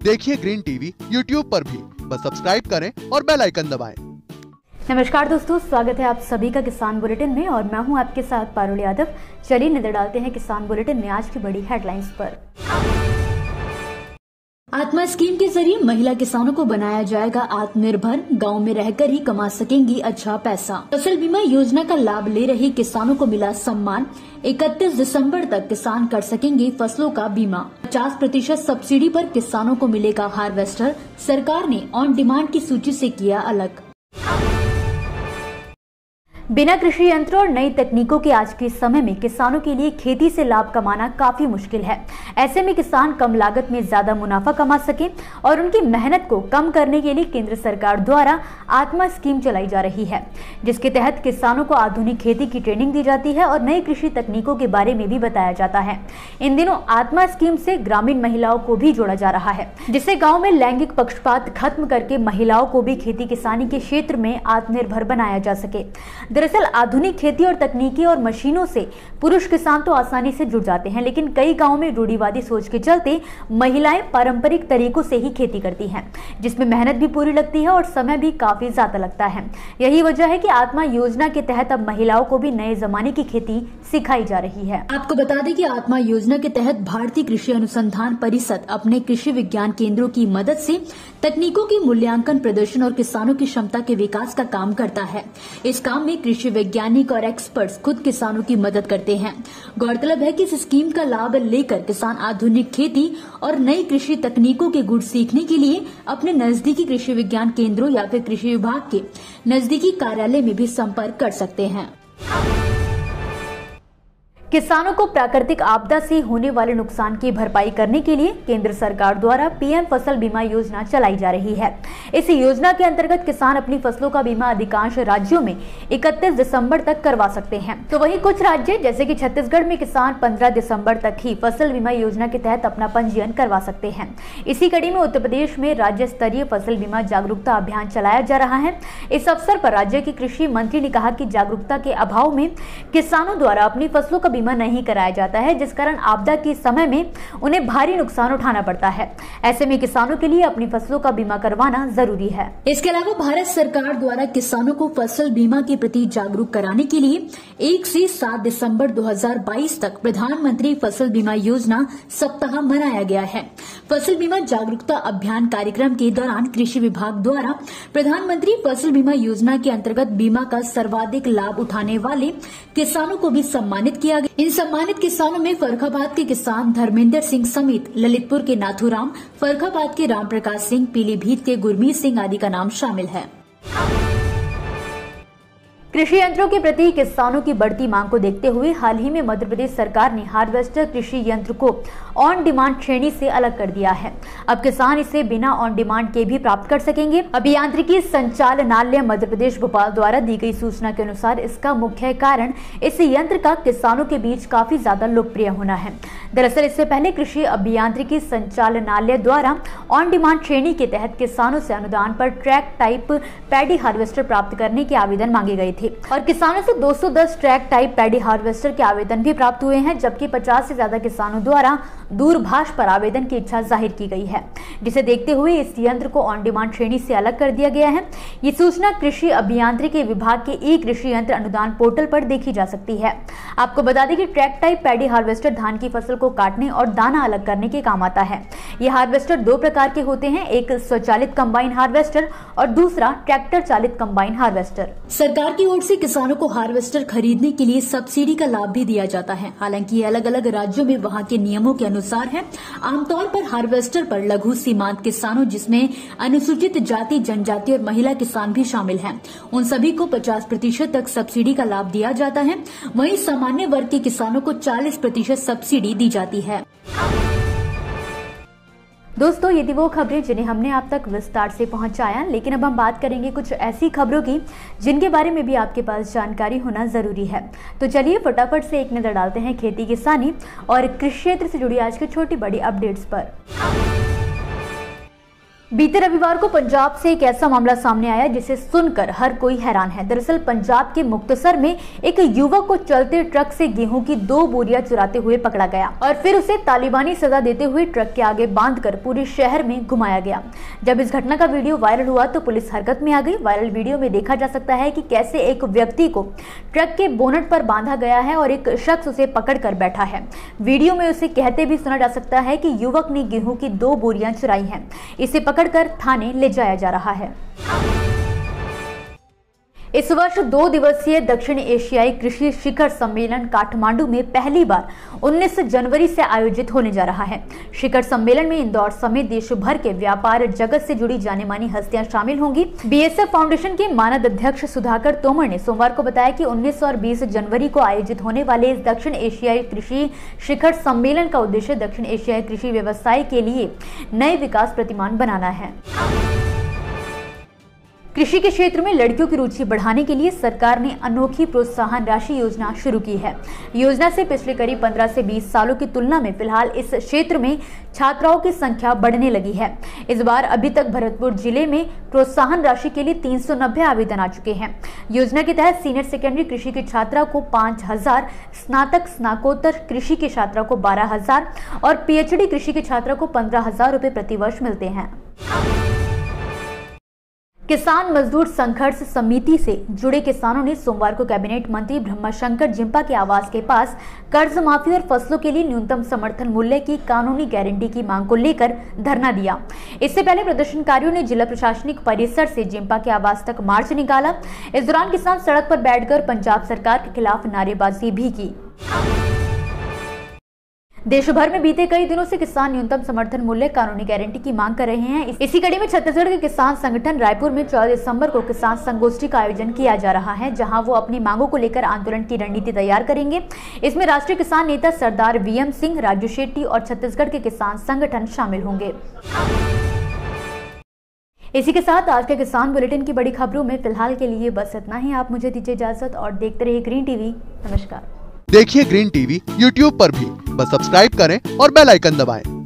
देखिए green TV YouTube पर भी, बस सब्सक्राइब करें और बेल आइकन दबाएं। नमस्कार दोस्तों, स्वागत है आप सभी का किसान बुलेटिन में और मैं हूं आपके साथ पारुल यादव। चलिए नजर डालते हैं किसान बुलेटिन में आज की बड़ी हेडलाइंस पर। आत्मा स्कीम के जरिए महिला किसानों को बनाया जाएगा आत्मनिर्भर, गांव में रहकर ही कमा सकेंगी अच्छा पैसा। फसल बीमा योजना का लाभ ले रहे किसानों को मिला सम्मान। 31 दिसंबर तक किसान कर सकेंगे फसलों का बीमा। 50% सब्सिडी पर किसानों को मिलेगा हार्वेस्टर। सरकार ने ऑन डिमांड की सूची से किया अलग। बिना कृषि यंत्र और नई तकनीकों के आज के समय में किसानों के लिए खेती से लाभ कमाना काफी मुश्किल है। ऐसे में किसान कम लागत में ज्यादा मुनाफा कमा सके और उनकी मेहनत को कम करने के लिए केंद्र सरकार द्वारा आत्मा स्कीम चलाई जा रही है, जिसके तहत किसानों को आधुनिक खेती की ट्रेनिंग दी जाती है और नई कृषि तकनीकों के बारे में भी बताया जाता है। इन दिनों आत्मा स्कीम से ग्रामीण महिलाओं को भी जोड़ा जा रहा है, जिससे गाँव में लैंगिक पक्षपात खत्म करके महिलाओं को भी खेती किसानी के क्षेत्र में आत्मनिर्भर बनाया जा सके। दरअसल आधुनिक खेती और तकनीकी और मशीनों से पुरुष किसान तो आसानी से जुड़ जाते हैं, लेकिन कई गांवों में रूढ़िवादी सोच के चलते महिलाएं पारंपरिक तरीकों से ही खेती करती हैं, जिसमें मेहनत भी पूरी लगती है और समय भी काफी ज्यादा लगता है। यही वजह है कि आत्मा योजना के तहत अब महिलाओं को भी नए जमाने की खेती सिखाई जा रही है। आपको बता दें कि आत्मा योजना के तहत भारतीय कृषि अनुसंधान परिषद अपने कृषि विज्ञान केंद्रों की मदद से तकनीकों की मूल्यांकन, प्रदर्शन और किसानों की क्षमता के विकास का काम करता है। इस काम में कृषि वैज्ञानिक और एक्सपर्ट्स खुद किसानों की मदद करते हैं। गौरतलब है कि इस स्कीम का लाभ लेकर किसान आधुनिक खेती और नई कृषि तकनीकों के गुण सीखने के लिए अपने नजदीकी कृषि विज्ञान केंद्रों या फिर कृषि विभाग के नजदीकी कार्यालय में भी संपर्क कर सकते हैं। किसानों को प्राकृतिक आपदा से होने वाले नुकसान की भरपाई करने के लिए केंद्र सरकार द्वारा पीएम फसल बीमा योजना चलाई जा रही है। इस योजना के अंतर्गत किसान अपनी फसलों का बीमा अधिकांश राज्यों में 31 दिसंबर तक करवा सकते हैं, तो वहीं कुछ राज्य जैसे कि छत्तीसगढ़ में किसान 15 दिसंबर तक ही फसल बीमा योजना के तहत अपना पंजीयन करवा सकते हैं। इसी कड़ी में उत्तर प्रदेश में राज्य स्तरीय फसल बीमा जागरूकता अभियान चलाया जा रहा है। इस अवसर पर राज्य के कृषि मंत्री ने कहा कि जागरूकता के अभाव में किसानों द्वारा अपनी फसलों का बीमा नहीं कराया जाता है, जिस कारण आपदा के समय में उन्हें भारी नुकसान उठाना पड़ता है। ऐसे में किसानों के लिए अपनी फसलों का बीमा करवाना जरूरी है। इसके अलावा भारत सरकार द्वारा किसानों को फसल बीमा के प्रति जागरूक कराने के लिए 1 से 7 दिसंबर 2022 तक प्रधानमंत्री फसल बीमा योजना सप्ताह मनाया गया है। फसल बीमा जागरूकता अभियान कार्यक्रम के दौरान कृषि विभाग द्वारा प्रधानमंत्री फसल बीमा योजना के अंतर्गत बीमा का सर्वाधिक लाभ उठाने वाले किसानों को भी सम्मानित किया गया। इन सम्मानित किसानों में फर्रुखाबाद के किसान धर्मेंद्र सिंह समेत ललितपुर के नाथूराम, फर्रुखाबाद के राम प्रकाश सिंह, पीलीभीत के गुरमीत सिंह आदि का नाम शामिल है। कृषि यंत्रों के प्रति किसानों की बढ़ती मांग को देखते हुए हाल ही में मध्य प्रदेश सरकार ने हार्वेस्टर कृषि यंत्र को ऑन डिमांड श्रेणी से अलग कर दिया है। अब किसान इसे बिना ऑन डिमांड के भी प्राप्त कर सकेंगे। अभियांत्रिकी संचालनालय मध्य प्रदेश भोपाल द्वारा दी गई सूचना के अनुसार इसका मुख्य कारण इस यंत्र का किसानों के बीच काफी ज्यादा लोकप्रिय होना है। दरअसल इससे पहले कृषि अभियांत्रिकी संचालनालय द्वारा ऑन डिमांड श्रेणी के तहत किसानों से अनुदान पर ट्रैक टाइप पैडी हार्वेस्टर प्राप्त करने के आवेदन मांगे गए थे और किसानों से 210 ट्रैक टाइप पैडी हार्वेस्टर के आवेदन भी प्राप्त हुए हैं, जबकि 50 से ज्यादा किसानों द्वारा दूरभाष पर आवेदन की इच्छा जाहिर की गई है, जिसे देखते हुए इस यंत्र को ऑन डिमांड श्रेणी से अलग कर दिया गया है। ये सूचना कृषि अभियांत्रिकी विभाग के ई कृषि यंत्र अनुदान पोर्टल पर देखी जा सकती है। आपको बता दें कि ट्रैक टाइप पैडी हार्वेस्टर धान की फसल को काटने और दाना अलग करने के काम आता है। ये हार्वेस्टर 2 प्रकार के होते हैं, एक स्वचालित कंबाइन हार्वेस्टर और दूसरा ट्रैक्टर चालित कंबाइन हार्वेस्टर। सरकार की ओर से किसानों को हार्वेस्टर खरीदने के लिए सब्सिडी का लाभ भी दिया जाता है। हालांकि ये अलग अलग राज्यों में वहां के नियमों के अनुसार है। आमतौर पर हार्वेस्टर पर लघु सीमांत किसानों, जिसमें अनुसूचित जाति, जनजाति और महिला किसान भी शामिल हैं, उन सभी को 50% तक सब्सिडी का लाभ दिया जाता है। वहीं सामान्य वर्ग के किसानों को 40% सब्सिडी दी जाती है। दोस्तों, ये थी वो खबरें जिन्हें हमने आप तक विस्तार से पहुंचाया, लेकिन अब हम बात करेंगे कुछ ऐसी खबरों की जिनके बारे में भी आपके पास जानकारी होना जरूरी है। तो चलिए फटाफट से एक नजर डालते हैं खेती किसानी और कृषि क्षेत्र से जुड़ी आज की छोटी बड़ी अपडेट्स पर। बीते रविवार को पंजाब से एक ऐसा मामला सामने आया जिसे सुनकर हर कोई हैरान है। दरअसल पंजाब के मुक्तसर में एक युवक को चलते ट्रक से गेहूं की 2 बोरियां चुराते हुए पकड़ा गया और फिर उसे तालिबानी सजा देते हुए ट्रक के आगे बांधकर पूरे शहर में घुमाया गया। जब इस घटना का वीडियो वायरल हुआ तो पुलिस हरकत में आ गई। वायरल वीडियो में देखा जा सकता है कि कैसे एक व्यक्ति को ट्रक के बोनट पर बांधा गया है और एक शख्स उसे पकड़ कर बैठा है। वीडियो में उसे कहते भी सुना जा सकता है कि युवक ने गेहूं की 2 बोरियां चुराई हैं, इसे पकड़कर थाने ले जाया जा रहा है। इस वर्ष 2 दिवसीय दक्षिण एशियाई कृषि शिखर सम्मेलन काठमांडू में पहली बार 19 जनवरी से आयोजित होने जा रहा है। शिखर सम्मेलन में इंदौर समेत देश भर के व्यापार जगत से जुड़ी जाने मानी हस्तियां शामिल होंगी। बीएसएफ फाउंडेशन के मानद अध्यक्ष सुधाकर तोमर ने सोमवार को बताया कि 19 और 20 जनवरी को आयोजित होने वाले इस दक्षिण एशियाई कृषि शिखर सम्मेलन का उद्देश्य दक्षिण एशियाई कृषि व्यवसाय के लिए नए विकास प्रतिमान बनाना है। कृषि के क्षेत्र में लड़कियों की रुचि बढ़ाने के लिए सरकार ने अनोखी प्रोत्साहन राशि योजना शुरू की है। योजना से पिछले करीब 15 से 20 सालों की तुलना में फिलहाल इस क्षेत्र में छात्राओं की संख्या बढ़ने लगी है। इस बार अभी तक भरतपुर जिले में प्रोत्साहन राशि के लिए 390 आवेदन आ चुके हैं। योजना के तहत सीनियर सेकेंडरी कृषि की छात्रा को 5,000, स्नातक स्नाकोत्तर कृषि की छात्रा को 12,000 और पीएचडी कृषि की छात्रा को 15,000 रुपए प्रतिवर्ष मिलते हैं। किसान मजदूर संघर्ष समिति से जुड़े किसानों ने सोमवार को कैबिनेट मंत्री ब्रह्माशंकर जिम्पा के आवास के पास कर्ज माफी और फसलों के लिए न्यूनतम समर्थन मूल्य की कानूनी गारंटी की मांग को लेकर धरना दिया। इससे पहले प्रदर्शनकारियों ने जिला प्रशासनिक परिसर से जिम्पा के आवास तक मार्च निकाला। इस दौरान किसान सड़क पर बैठकर पंजाब सरकार के खिलाफ नारेबाजी भी की। देश भर में बीते कई दिनों से किसान न्यूनतम समर्थन मूल्य कानूनी गारंटी की मांग कर रहे हैं। इसी कड़ी में छत्तीसगढ़ के किसान संगठन रायपुर में 14 दिसंबर को किसान संगोष्ठी का आयोजन किया जा रहा है, जहां वो अपनी मांगों को लेकर आंदोलन की रणनीति तैयार करेंगे। इसमें राष्ट्रीय किसान नेता सरदार वीएम सिंह, राजू शेट्टी और छत्तीसगढ़ के किसान संगठन शामिल होंगे। इसी के साथ आज के किसान बुलेटिन की बड़ी खबरों में फिलहाल के लिए बस इतना ही। आप मुझे दीजिए इजाजत और देखते रहिए ग्रीन टीवी। नमस्कार। देखिए ग्रीन टीवी YouTube पर भी, बस सब्सक्राइब करें और बेल आइकन दबाएं।